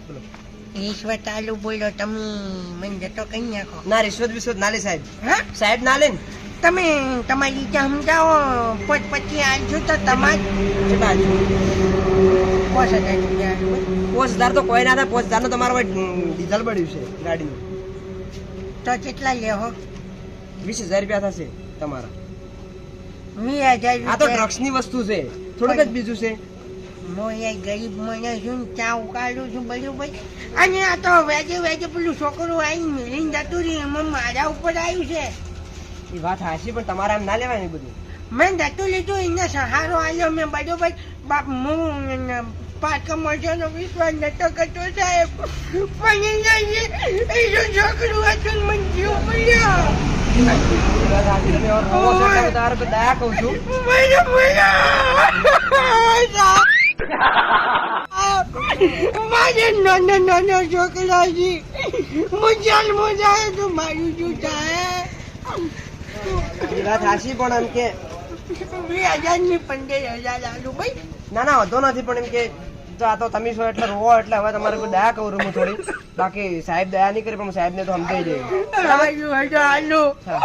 બોલો. રિશ્વત આલુ બોલો તમે, મને જતો કઈ નાખો. ના રિશ્વત વિશ્વત ના લે સાહેબ. હા સાહેબ ના લે ને. તમે તમારી રીતે સમજાવો, પછી આલજો તો તમારે કેટલા આલજો? 5000 રૂપિયા આલુ. 5000 તો કોઈ ના થાય. 5000 નો તમારો ડીઝલ પડ્યું છે ગાડીનું. તો કેટલા લેવો? 20000 રૂપિયા થશે તમારા. 20,000 આ તો ડ્રગ્સ ની વસ્તુ છે, થોડુંક જ બીજું છે. હું એ ગરીબ મને છું ને ચા ઉકાળું છું બરોબર. અને આ તો વેજે વેજે પેલું છોકરું આવીને મિલીને જતું રહ્યું, એમાં મારા ઉપર આવ્યું છે. એ વાત હાચી, પણ તમારે આમ ના લેવાય ને બધું. મેં જતું લીધું, એને સહારો આવ્યો મેં બરોબર. બાપ હું પાછો મળવાનો વિશ્વાસ નતો કરતો સાહેબ, પણ એ છોકરું હતું ને મને જીવ પડ્યો. એ વાત હાચી, તમે હવે કહો છો એટલે તમારે તો દયા કહું છું. મારે નાનો નાનો છોકરા છે, મુજાલ મુજાય તો મારું શું થાય? એ વાત હાચી, પણ એમ કે 20,000 ની 15,000 આલુ ભાઈ. ના ના વાંધો નથી, પણ એમ કે તો આ તો તમે છો એટલે રોવો એટલે હવે તમારે કોઈ દયા કરું હું થોડી. બાકી સાહેબ દયા નહીં કરે, પણ સાહેબ ને તો સમજાઈ જાય. આલુ હા.